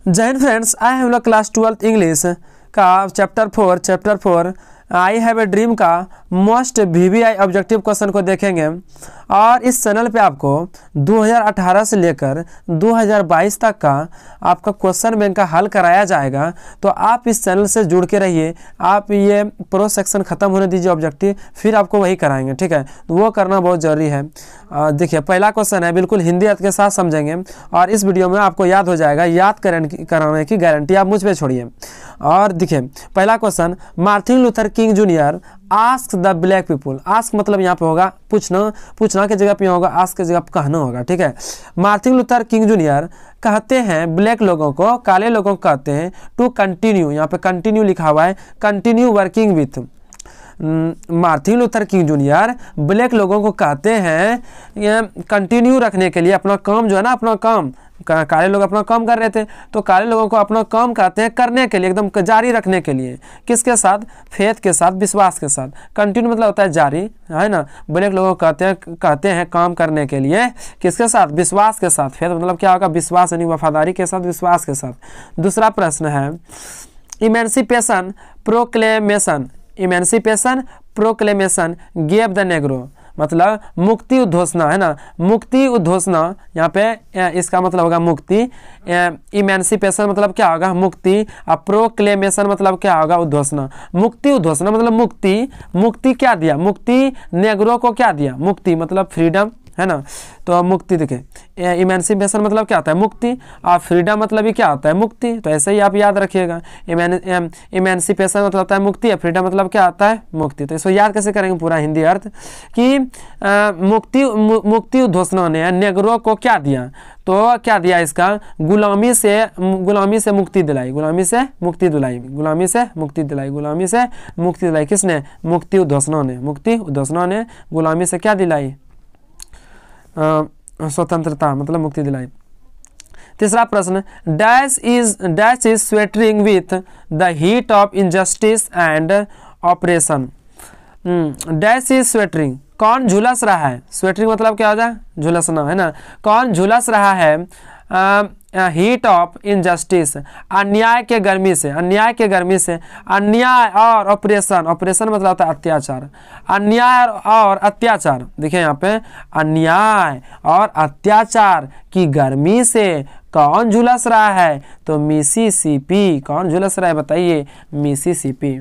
जय हिंद फ्रेंड्स, आए हम लोग क्लास 12th इंग्लिश का chapter 4 I have a dream का मोस्ट VBI ऑब्जेक्टिव क्वेश्चन को देखेंगे। और इस चैनल पे आपको 2018 से लेकर 2022 तक का आपका क्वेश्चन बैंक का हल कराया जाएगा। तो आप इस चैनल से जुड़ के रहिए। आप ये प्रो सेक्शन ख़त्म होने दीजिए ऑब्जेक्टिव, फिर आपको वही कराएंगे, ठीक है। तो वो करना बहुत ज़रूरी है। देखिए पहला क्वेश्चन है, बिल्कुल हिंदी अर्थ के साथ समझेंगे और इस वीडियो में आपको याद हो जाएगा। याद कराने की गारंटी आप मुझ पर छोड़िए। और देखिए पहला question, Martin Luther King junior ask the black people. Ask मतलब यहाँ पे होगा पूछना की जगह पे होगा, आस्क की जगह पे कहना होगा, ठीक है। मार्टिन लूथर किंग जूनियर कहते हैं ब्लैक लोगों को, काले लोगों को कहते हैं टू कंटिन्यू, यहाँ पे कंटिन्यू लिखा हुआ है, continue working with. Martin Luther King junior black लोगों को कहते हैं कंटिन्यू रखने के लिए, अपना काम जो है ना, अपना काम, काले लोग अपना काम कर रहे थे तो काले लोगों को अपना काम कहते हैं करने के लिए, एकदम जारी रखने के लिए। किसके साथ? फेथ के साथ, विश्वास के साथ। कंटिन्यू मतलब होता है जारी, है ना। ब्लैक लोगों को कहते हैं काम करने के लिए किसके साथ? विश्वास के साथ। फेथ मतलब क्या होगा? विश्वास, यानी वफादारी के साथ, विश्वास के साथ। दूसरा प्रश्न है, emancipation proclamation gave the Negro, मतलब मुक्ति उद्घोषणा, है ना। मुक्ति उद्घोषणा, यहाँ पे इसका मतलब होगा मुक्ति। इमेंसिपेशन मतलब क्या होगा? मुक्ति। और प्रोक्लेमेशन मतलब क्या होगा? उद्घोषणा। मुक्ति उद्घोषणा मतलब मुक्ति क्या दिया? मुक्ति नेग्रो को क्या दिया? मुक्ति मतलब फ्रीडम, है ना। तो मुक्ति देखिए, इमेंसिपेशन मतलब क्या होता है? मुक्ति। और फ्रीडम मतलब ही क्या होता है? मुक्ति। तो ऐसे ही आप याद रखिएगा। इमेंसिपेशन मतलब होता है मुक्ति, और फ्रीडम मतलब क्या होता है? मुक्ति। तो इसको याद कैसे करेंगे पूरा हिंदी अर्थ कि मुक्ति उद्घोषणा ने नेग्रो को क्या दिया? तो क्या दिया इसका? गुलामी से मुक्ति दिलाई, गुलामी से मुक्ति दिलाई। किसने? मुक्ति उद्घोषणा ने गुलामी से क्या दिलाई? स्वतंत्रता मतलब मुक्ति दिलाई। तीसरा प्रश्न, dash is sweltering with the heat of injustice and oppression. Dash is sweltering, कौन झुलस रहा है? स्वेटरिंग मतलब क्या हो जाए? झुलसना, है ना। कौन झुलस रहा है हीट ऑफ इनजस्टिस, अन्याय के गर्मी से। अन्याय और ऑपरेशन मतलब होता है अत्याचार। अन्याय और अत्याचार, देखिए यहाँ पे, अन्याय और अत्याचार की गर्मी से कौन झुलस रहा है? तो मिसिसिपी। कौन झुलस रहा है बताइए? मिसिसिपी।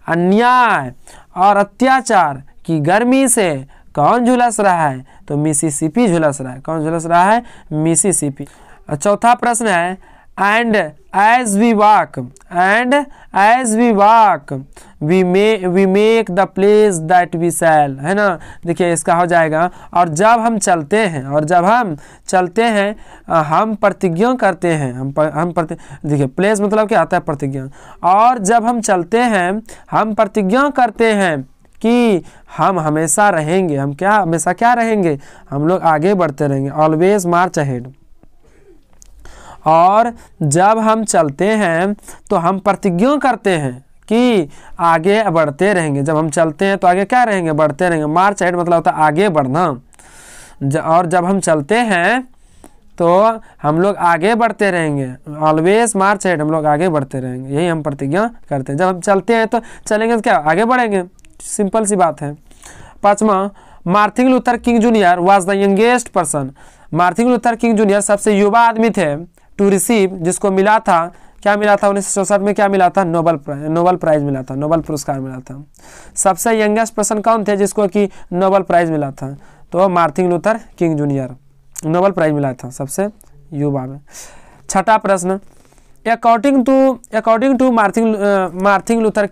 अन्याय और अत्याचार की गर्मी से कौन झुलस रहा है? तो मिसिसिपी झुलस रहा है। कौन झुलस रहा है? मिसिसिपी। चौथा प्रश्न है, and as we walk we make the place that we shall, है ना। देखिए इसका हो जाएगा, और जब हम चलते हैं हम प्रतिज्ञा करते हैं। देखिए प्लेस मतलब क्या आता है? प्रतिज्ञा। और जब हम चलते हैं हम प्रतिज्ञा करते हैं कि हम हमेशा रहेंगे। हम क्या हमेशा क्या रहेंगे? हम लोग आगे बढ़ते रहेंगे। ऑलवेज मार्च अहेड। और जब हम चलते हैं तो हम प्रतिज्ञा करते हैं कि आगे बढ़ते रहेंगे। जब हम चलते हैं तो आगे क्या रहेंगे? बढ़ते रहेंगे। मार्च अहेड मतलब होता है आगे बढ़ना। और जब हम चलते हैं तो हम लोग आगे बढ़ते रहेंगे। ऑलवेज मार्च अहेड, हम लोग आगे बढ़ते रहेंगे, यही हम प्रतिज्ञा करते हैं। जब हम चलते हैं तो चलेंगे तो क्या? आगे बढ़ेंगे। सिंपल सी बात है। पांचवा, Martin Luther King Junior was the youngest person. Martin Luther King junior सबसे युवा आदमी थे टू रिसीव, जिसको मिला था, क्या मिला था? 1964 में क्या मिला था? नोबल प्राइज मिला था, नोबल पुरस्कार मिला था। सबसे यंगेस्ट पर्सन कौन थे जिसको कि नोबल प्राइज मिला था? तो Martin Luther King Junior, Nobel prize मिला था सबसे युवा में। छठा प्रश्न, according to Martin Luther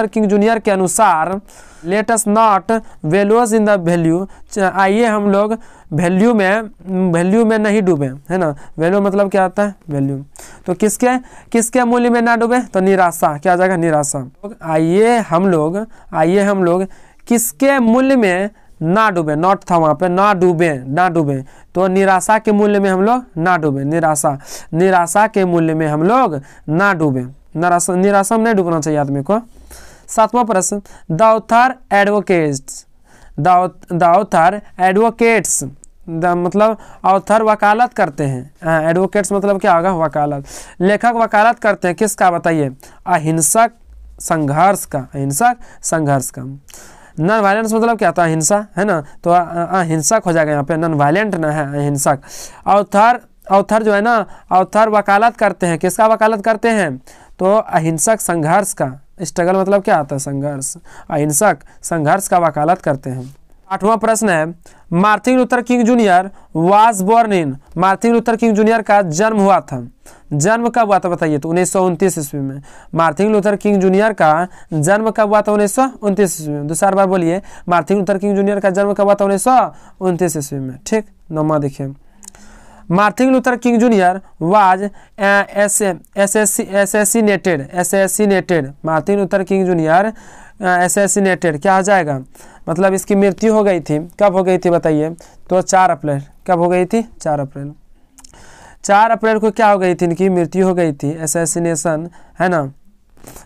King Junior के अनुसार, let us not values in the value, आइए हम लोग वैल्यू में नहीं डूबे, है ना। वैल्यू मतलब क्या आता है? वैल्यू। तो किसके मूल्य में ना डूबे? तो निराशा। क्या आ जाएगा? निराशा। आइए हम लोग किसके मूल्य में ना डूबे? नॉट था वहाँ पे, ना डूबे। तो निराशा के मूल्य में हम लोग ना डूबे। निराशा के मूल्य में हम लोग ना डूबे। निराशा में नहीं डूबना चाहिए आदमी को। सातवां प्रश्न, द ऑथर एडवोकेट्स मतलब ऑथर वकालत करते हैं। एडवोकेट्स मतलब क्या होगा, वकालत। लेखक वकालत करते हैं किसका बताइए, अहिंसक संघर्ष का, अहिंसक संघर्ष का। नॉन वायलेंस मतलब क्या था, अहिंसा है ना, तो अहिंसक हो जाएगा यहाँ पे, नॉन वायलेंट ना है, अहिंसक। ऑथर जो है ना, ऑथर वकालत करते हैं, किसका वकालत करते हैं, तो अहिंसक संघर्ष का। स्ट्रगल मतलब क्या आता है, संघर्ष। अहिंसक संघर्ष का वकालत करते हैं। 8वां प्रश्न है, Martin Luther King Junior was born in, Martin Luther King Junior का जन्म हुआ था, जन्म कब हुआ था बताइए, तो 1929 ईस्वी में। मार्टिन लूथर किंग जूनियर का जन्म कब हुआ था, 1929 ईस्वी में। दूसरा बार बोलिए, मार्टिन लूथर किंग जूनियर का जन्म कब हुआ था, 1929 ईस्वी में। ठीक, 9वां देखिए, Martin Luther King Junior was assassinated, Martin Luther King junior assassinated क्या हो जाएगा, मतलब इसकी मृत्यु हो गई थी, कब हो गई थी बताइए, तो 4 अप्रैल, कब हो गई थी, 4 अप्रैल। 4 अप्रैल को क्या हो गई थी, इनकी मृत्यु हो गई थी, असैसिनेशन है ना,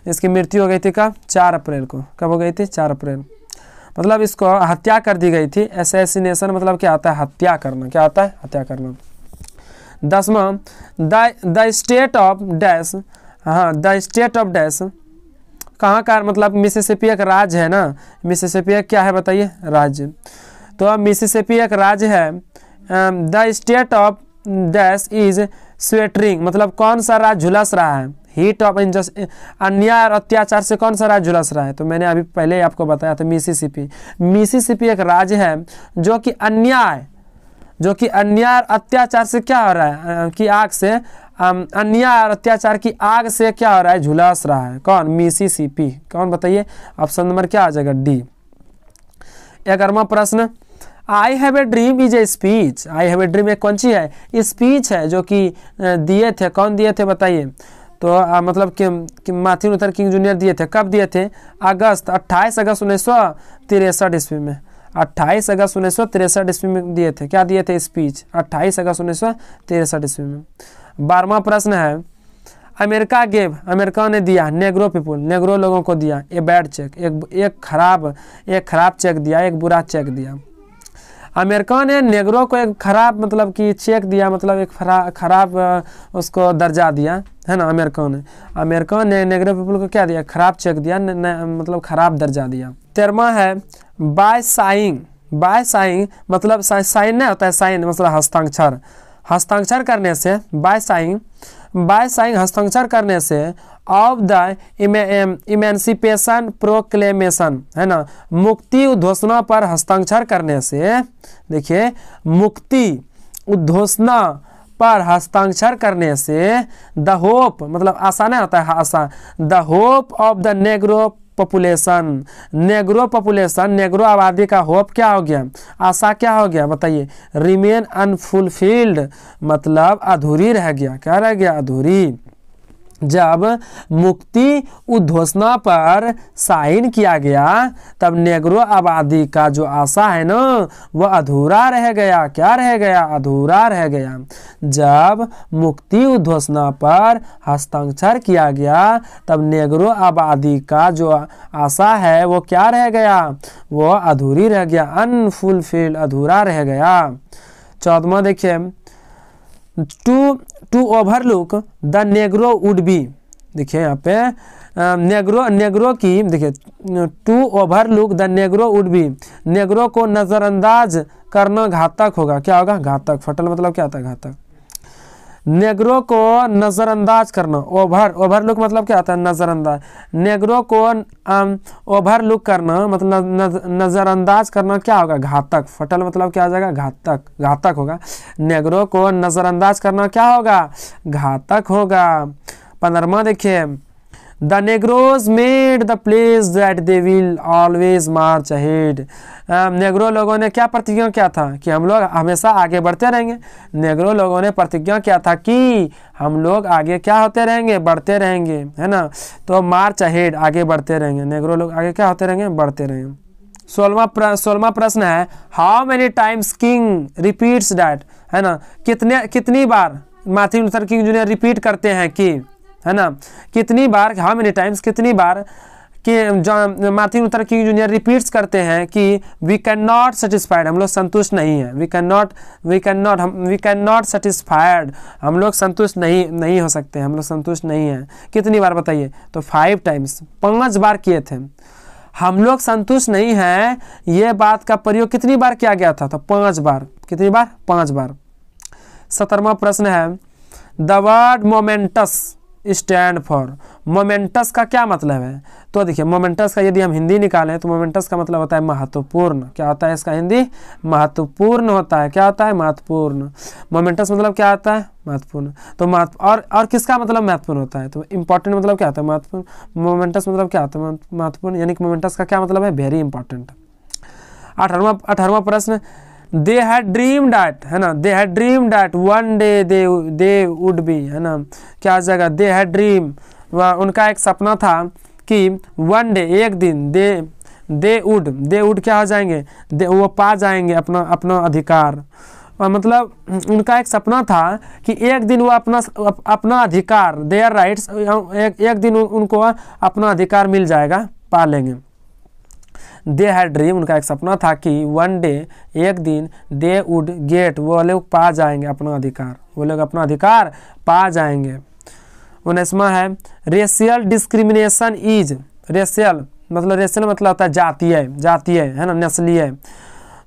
इसकी मृत्यु हो गई थी कब, 4 अप्रैल को। कब हो गई थी, 4 अप्रैल, मतलब इसको हत्या कर दी गई थी। असैसिनेशन मतलब क्या होता है, हत्या करना, क्या होता है, हत्या करना। 10वां, द स्टेट ऑफ डैश, हाँ द स्टेट ऑफ डैश कहाँ का, मतलब मिसिसिपी एक राज्य है ना, मिसिसिपी एक क्या है बताइए, राज्य। तो मिसिसिपी एक राज्य है। The state of dash is sweltering, मतलब कौन सा राज्य झुलस रहा है, हीट ऑफ इनजस्ट, अन्याय और अत्याचार से कौन सा राज्य झुलस रहा है, तो मैंने अभी पहले ही आपको बताया था, मिसिसिपी। मिसिसिपी एक राज्य है जो कि अन्याय और अत्याचार से क्या हो रहा है, कि आग से, अन्याय और अत्याचार की आग से क्या हो रहा है, झुलस रहा है। कौन, मिसिसिपी। कौन बताइए, ऑप्शन नंबर क्या आ जाएगा, डी। 11वां प्रश्न, आई have a dream is a speech, I have a dream एक कौन सी है, स्पीच है जो कि दिए थे, कौन दिए थे बताइए, तो मतलब कि मार्टिन लूथर किंग जूनियर दिए थे। कब दिए थे, 28 अगस्त 1963 ईस्वी में, 28 अगस्त 1963 ईस्वी में दिए थे। क्या दिए थे, स्पीच, 28 अगस्त 1963 ईस्वी में। 12वां प्रश्न है, अमेरिका ने दिया नेग्रो पीपुल, नेग्रो लोगों को दिया ए बैड चेक, एक खराब चेक दिया, एक बुरा चेक दिया। अमेरिका ने नेग्रो को एक खराब मतलब कि चेक दिया, मतलब एक खराब उसको दर्जा दिया है ना। अमेरिका ने नेग्रो पीपुल को क्या दिया, खराब चेक दिया, मतलब खराब दर्जा दिया। 13वां है, बाय साइंग मतलब साइन नहीं होता है, साइन मतलब हस्ताक्षर करने से, बाय साइंग हस्ताक्षर करने से ऑफ द इमेंसिपेशन प्रोक्लेमेशन है ना, मुक्ति उद्घोषणा पर हस्ताक्षर करने से, देखिए मुक्ति उद्घोषणा पर हस्ताक्षर करने से द होप मतलब आशा नहीं होता है, आशा, the hope of the Negro population, Negro आबादी का होप क्या हो गया, आशा क्या हो गया बताइए, रिमेन अनफुलफिल्ड मतलब अधूरी रह गया। क्या रह गया, अधूरी। जब मुक्ति उद्घोषणा पर साइन किया गया तब नेग्रो आबादी का जो आशा है ना वह अधूरा रह गया। क्या रह गया, अधूरा रह गया। जब मुक्ति उद्घोषणा पर हस्ताक्षर किया गया तब नेग्रो आबादी का जो आशा है वो क्या रह गया, वो अधूरी रह गया, अनफुलफिल्ड, अधूरा रह गया। 14वां देखिए, to overlook the Negro would be, देखिए यहाँ पे नेग्रो की, देखिए to overlook the Negro would be, Negro को नज़रअंदाज करना घातक होगा। क्या होगा, घातक। फटल मतलब क्या होता है, घातक। नेग्रो को नज़रअंदाज करना, ओवरलुक मतलब क्या होता है, नज़रअंदाज। नेग्रो को ओवरलुक करना मतलब नज़रअंदाज करना क्या होगा, घातक। फटल मतलब क्या हो जाएगा, घातक होगा। नेग्रो को नज़रअंदाज करना क्या होगा, घातक होगा। 15वां देखिए, the नेग्रोज made the place that they will always March ahead, Negro लोगों ने क्या प्रतिज्ञा किया था कि हम लोग हमेशा आगे बढ़ते रहेंगे। नेग्रो लोगों ने प्रतिज्ञा किया था कि हम लोग आगे क्या होते रहेंगे, बढ़ते रहेंगे, है ना। तो मार्च अहेड आगे बढ़ते रहेंगे, नेग्रो लोग आगे क्या होते रहेंगे, बढ़ते रहेंगे। 16वां प्रश्न है, how many times King repeats that, है ना, कितनी बार Martin Luther King junior repeat करते हैं कि, है ना, कितनी बार, हाउ मेनी टाइम्स कितनी बार कि Martin Luther King junior repeats करते हैं कि वी कैन नॉट सेटिस्फाइड, हम लोग संतुष्ट नहीं हैं। वी कैन नॉट सेटिस्फाइड, हम लोग संतुष्ट नहीं हो सकते, हम लोग संतुष्ट नहीं हैं। कितनी बार बताइए? तो 5 टाइम्स, 5 बार किए थे। हम लोग संतुष्ट नहीं हैं, ये बात का प्रयोग कितनी बार किया गया था? तो 5 बार। कितनी बार? 5 बार। 17वां प्रश्न है the word moments stand for. Moments का क्या मतलब है? तो देखिए मोमेंटस का यदि हम हिंदी निकालें तो मोमेंटस का मतलब होता है महत्वपूर्ण। क्या होता है इसका हिंदी? महत्वपूर्ण होता है। क्या होता है? महत्वपूर्ण। मोमेंटस मतलब क्या होता है? महत्वपूर्ण। तो और किसका मतलब महत्वपूर्ण होता है? तो इंपॉर्टेंट मतलब क्या होता है? महत्वपूर्ण। मोमेंटस मतलब क्या होता है? महत्वपूर्ण। यानी कि मोमेंटस का क्या मतलब है? Very important. 18वां प्रश्न दे हैड ड्रीम डैट, है ना, they had dream that one day they would be, है ना, क्या जगह दे हैड ड्रीम, उनका एक सपना था कि वन डे, एक दिन, दे वुड क्या हो जाएंगे? वो पा जाएंगे अपना अधिकार। मतलब उनका एक सपना था कि एक दिन वो अपना अधिकार, देयर राइट्स, एक दिन उनको अपना अधिकार मिल जाएगा, पा लेंगे। दे हैड ड्रीम, उनका एक सपना था कि वन डे, एक दिन, दे वुड गेट, वो लोग पा जाएंगे अपना अधिकार, वो लोग अपना अधिकार पा जाएंगे। 19वां है रेशियल डिस्क्रिमिनेशन इज, रेशियल मतलब होता है जातीय, है ना, नस्लीय।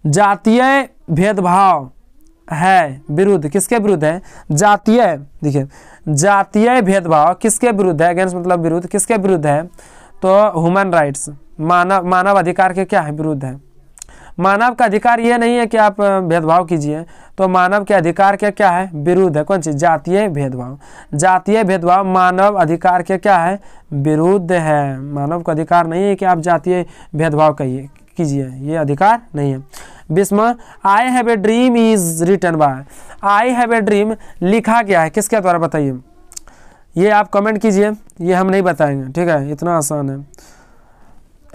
जातीय भेदभाव है विरुद्ध, किसके विरुद्ध है? जातीय, देखिए जातीय भेदभाव किसके विरुद्ध है? अगेंस्ट मतलब विरुद्ध, किसके विरुद्ध है? तो ह्यूमन राइट्स, मानव अधिकार के क्या है? विरुद्ध है। मानव का अधिकार ये नहीं है कि आप भेदभाव कीजिए, तो मानव के अधिकार के क्या है? विरुद्ध है। कौन चीज? जातीय भेदभाव। जातीय भेदभाव मानव अधिकार के क्या है? विरुद्ध है। मानव का अधिकार नहीं है कि आप जातीय भेदभाव कीजिए, ये अधिकार नहीं है। 20वां I have a dream is written by, I have a dream लिखा गया है किसके द्वारा? बताइए, ये आप कमेंट कीजिए, ये हम नहीं बताएंगे, ठीक है, इतना आसान है।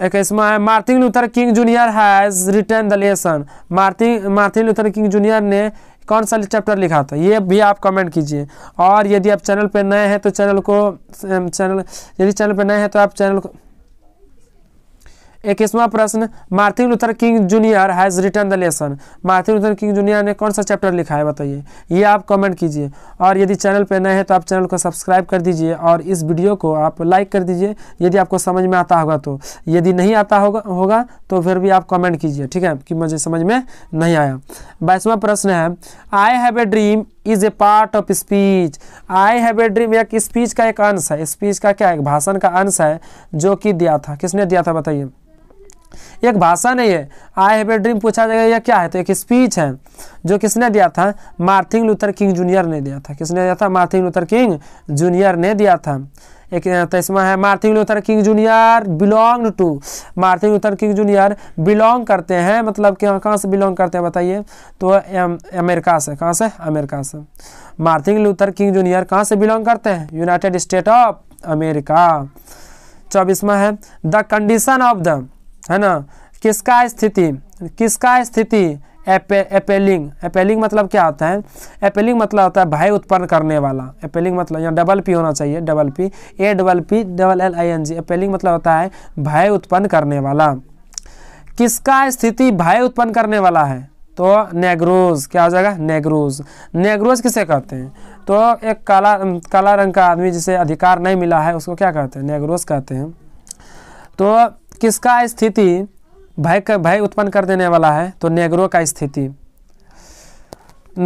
21वां है Martin Luther King Junior has written the lesson, Martin Luther King Junior ने कौन सा चैप्टर लिखा था? ये भी आप कमेंट कीजिए। और यदि आप चैनल पे नए हैं तो चैनल को 21वां प्रश्न Martin Luther King Junior has written the lesson, Martin Luther King Junior ने कौन सा चैप्टर लिखा है? बताइए, ये आप कमेंट कीजिए। और यदि चैनल पे नए हैं तो आप चैनल को सब्सक्राइब कर दीजिए और इस वीडियो को आप लाइक कर दीजिए यदि आपको समझ में आता होगा तो। यदि नहीं आता होगा तो फिर भी आप कमेंट कीजिए, ठीक है, कि मुझे समझ में नहीं आया। 22वां प्रश्न है आई have a dream is a part of speech, I have a dream एक स्पीच का एक अंश है। स्पीच का क्या है? भाषण का अंश है जो कि दिया था, किसने दिया था? बताइए, एक भाषण है ये। आई हैव ए ड्रीम पूछा जाएगा यह क्या है? तो एक स्पीच है जो किसने दिया था? मार्टिन लूथर किंग जूनियर ने दिया था। किसने दिया था? मार्टिन लूथर किंग जूनियर ने दिया था। एक 23वां है Martin Luther King junior belong to, Martin Luther King junior belong करते हैं, मतलब कि कहाँ से बिलोंग करते हैं? बताइए, तो अमेरिका से। कहाँ से? अमेरिका से। मार्टिन लूथर किंग जूनियर कहाँ से बिलोंग करते हैं? United State of America. 24वां है द कंडीशन ऑफ द, है ना, किसका स्थिति एपेलिंग मतलब क्या होता है? एपेलिंग मतलब होता है भय उत्पन्न करने वाला। एपेलिंग मतलब यहाँ डबल पी होना चाहिए, डबल पी APPLLING। एपेलिंग मतलब होता है भय उत्पन्न करने वाला। किसका स्थिति भय उत्पन्न करने वाला है? तो नेग्रोज। क्या हो जाएगा? नेग्रोज। नेग्रोज किसे कहते हैं? तो एक काला रंग का आदमी जिसे अधिकार नहीं मिला है उसको क्या कहते हैं? नेग्रोज कहते हैं। तो किसका स्थिति भय उत्पन्न कर देने वाला है? तो नेग्रो का स्थिति।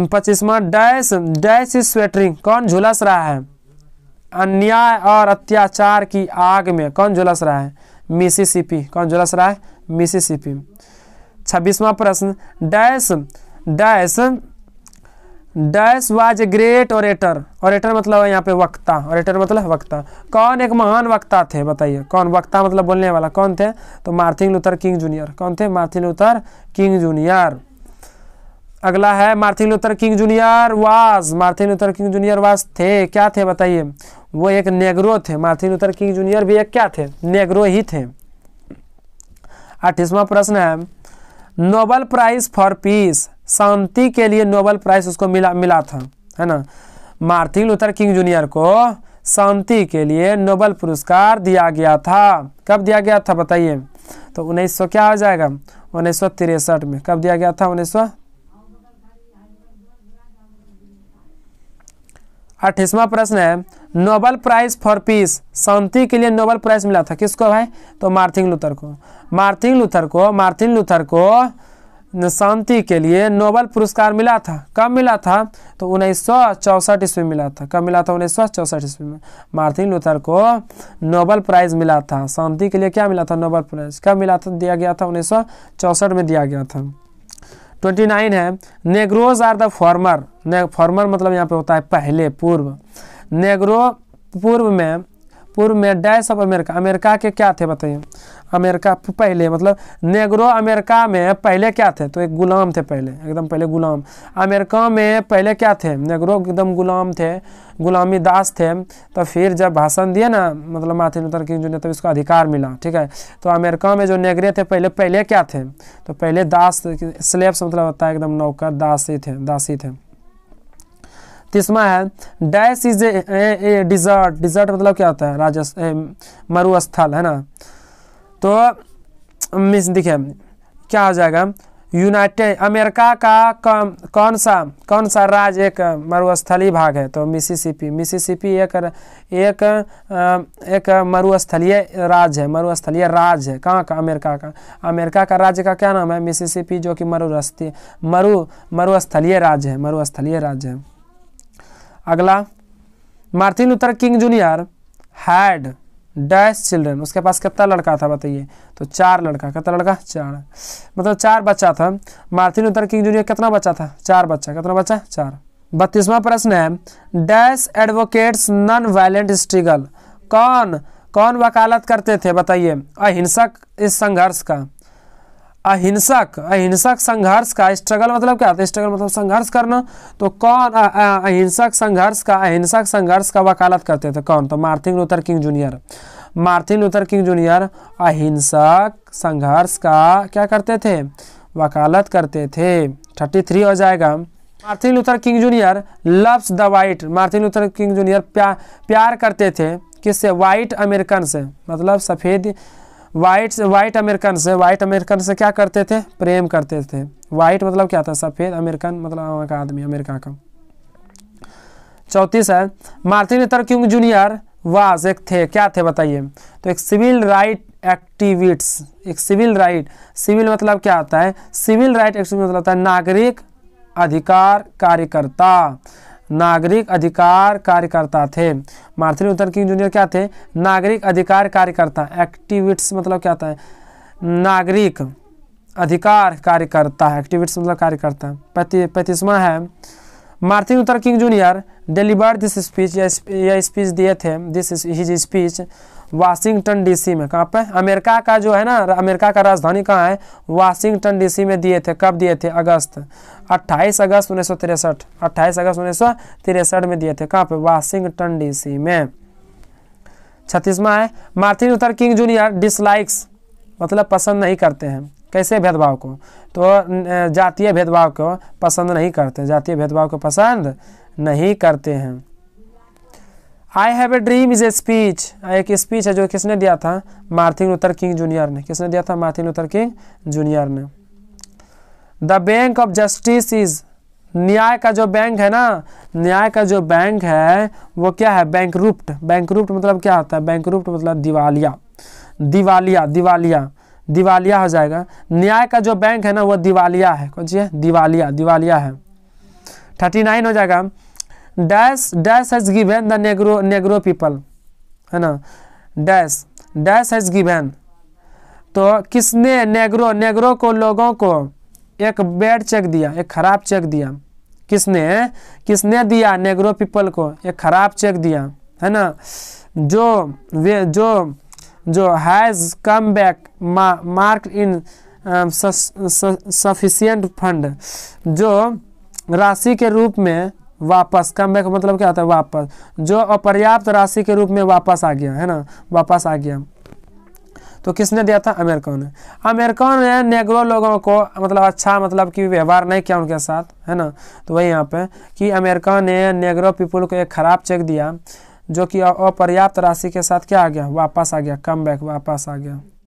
25वां डैश इज स्वेटरिंग, कौन झुलस रहा है? अन्याय और अत्याचार की आग में कौन झुलस रहा है? मिसिसिपी। कौन झुलस रहा है? मिसिसिपी। 26वां प्रश्न dash was a great orator, orator मतलब यहाँ पे वक्ता, ओरेटर मतलब वक्ता, कौन एक महान वक्ता थे? बताइए, कौन वक्ता मतलब बोलने वाला कौन थे? तो मार्टिन लूथर किंग जूनियर। कौन थे? Martin Luther King junior. अगला है Martin Luther King Junior was थे, क्या थे? बताइए, वो एक नेग्रो थे। मार्टिन लूथर किंग जूनियर भी एक क्या थे? नेग्रो ही थे। 28वां प्रश्न है नोबेल प्राइज फॉर पीस, शांति के लिए नोबेल प्राइज उसको मिला था, है ना। मार्टिन लूथर किंग जूनियर को शांति के लिए नोबेल पुरस्कार दिया गया था। कब दिया गया था बताइए? तो 1900 क्या हो जाएगा? 1963 में। कब दिया गया था? 28वां प्रश्न है, नोबेल प्राइज फॉर पीस, शांति के लिए नोबेल प्राइज मिला था किसको भाई? तो मार्टिन लूथर को। मार्टिन लूथर को शांति के लिए नोबेल पुरस्कार मिला था। कब मिला था? तो 1964 ईस्वी में मिला था। कब मिला था? 1964 ईस्वी में मार्टिन लूथर को नोबेल प्राइज मिला था। शांति के लिए क्या मिला था? Nobel prize. कब मिला था? दिया गया था 1964 में दिया गया था। 29 है, Negroes are the former. Former मतलब यहाँ पे होता है पहले, पूर्व। नेग्रो पूर्व में डैश ऑफ अमेरिका, अमेरिका के क्या थे बताइए? अमेरिका पहले मतलब नेग्रो अमेरिका में पहले क्या थे? तो एक गुलाम थे पहले, एकदम पहले गुलाम। अमेरिका में पहले क्या थे? नेग्रो एकदम गुलाम थे, गुलामी दास थे। तो फिर जब भाषण दिए ना मतलब मार्टिन लूथर किंग जूनियर, तब इसको अधिकार मिला। ठीक है, तो अमेरिका में जो नेग्रे थे पहले क्या थे? तो पहले दास, स्लेव्स मतलब होता है एकदम नौकर, दासी थे। 30वां है, dash is a desert. Desert मतलब क्या होता है? मरुस्थल, है ना। तो मिस देखिए क्या हो जाएगा? यूनाइटेड अमेरिका का कौन सा राज्य एक मरुस्थलीय भाग है? तो मिसिसिपी एक मरुस्थलीय राज्य है। कहाँ का? अमेरिका का। अमेरिका का राज्य का क्या नाम है? मिसिसिपी, जो कि मरुस्थलीय राज्य है। अगला, Martin Luther King junior had dash children, उसके पास कितना लड़का था बताइए? तो 4 लड़का। कितना लड़का? 4, मतलब 4 बच्चा था। मार्टिन लूथर किंग जूनियर कितना बच्चा था? 4 बच्चा। कितना बच्चा? 4। 32वां प्रश्न है, dash advocates non violent struggle. कौन वकालत करते थे बताइए? अहिंसक इस संघर्ष का। अहिंसक संघर्ष का। स्ट्रगल मतलब क्या होता है? स्ट्रगल मतलब संघर्ष करना। तो कौन अहिंसक संघर्ष का वकालत करते थे? कौन? तो मार्टिन लूथर किंग जूनियर अहिंसक संघर्ष का क्या करते थे? वकालत करते थे। 33 हो जाएगा। Martin Luther King junior loves the white. Martin Luther King junior प्यार करते थे किससे? वाइट अमेरिकन से, मतलब सफ़ेद वाइट अमेरिकन से क्या करते थे? प्रेम करते थे। वाइट मतलब क्या था? सफ़ेद, अमेरिकन मतलब का आदमी, अमेरिका का। 34 है, Martin Luther King Junior was एक थे, क्या थे बताइए? तो एक सिविल राइट एक्टिविस्ट। एक सिविल मतलब क्या होता है? सिविल राइट एक्टिविस्ट मतलब होता है नागरिक अधिकार कार्यकर्ता थे। मार्टिन लूथर किंग जूनियर क्या थे? नागरिक अधिकार कार्यकर्ता। एक्टिविस्ट मतलब क्या होता है? नागरिक अधिकार कार्यकर्ता। एक्टिविस्ट मतलब कार्यकर्ता। 35वां है, Martin Luther King junior delivered this speech. यह स्पीच दिए थे, this is his speech Washington DC में। कहाँ पे? अमेरिका का जो है ना, अमेरिका का राजधानी कहाँ है? वाशिंगटन डीसी में दिए थे। कब दिए थे? 28 अगस्त 1963। 28 अगस्त 1963 में दिए थे। कहाँ पे? वाशिंगटन डीसी में। 36वां है, Martin Luther King junior dislikes मतलब पसंद नहीं करते हैं। कैसे? भेदभाव को। तो जातीय भेदभाव को पसंद नहीं करते हैं। आई have a dream is a speech. एक स्पीच है जो किसने दिया था? मार्टिन लूथर किंग जूनियर ने। किसने दिया था? मार्टिन लूथर किंग जूनियर ने। The bank of justice is, न्याय का जो बैंक है ना, न्याय का जो बैंक है वो क्या है? बैंकरुप्ट मतलब क्या होता है? बैंकरुप्ट मतलब दिवालिया हो जाएगा। न्याय का जो बैंक है ना वो दिवालिया है। कौन सी है? दिवालिया है। 39 हो जाएगा। Dash has given the Negro people, है ना। डैश हैज गिवन, तो किसने नेग्रो को लोगों को एक बैड चेक दिया, एक खराब चेक दिया? किसने दिया? नेग्रो पीपल को एक खराब चेक दिया, है ना। जो has come back marked in sufficient fund, जो राशि के रूप में वापस, कम बैक मतलब क्या होता है? वापस, जो अपर्याप्त राशि के रूप में वापस आ गया, है ना, वापस आ गया। तो किसने दिया था? अमेरिका ने नेग्रो लोगों को मतलब अच्छा मतलब कि व्यवहार नहीं किया उनके साथ, है ना। तो वही यहाँ पे कि अमेरिका ने नेग्रो पीपल को एक खराब चेक दिया, जो कि अपर्याप्त राशि के साथ क्या आ गया, वापस आ गया, कम बैक वापस आ गया।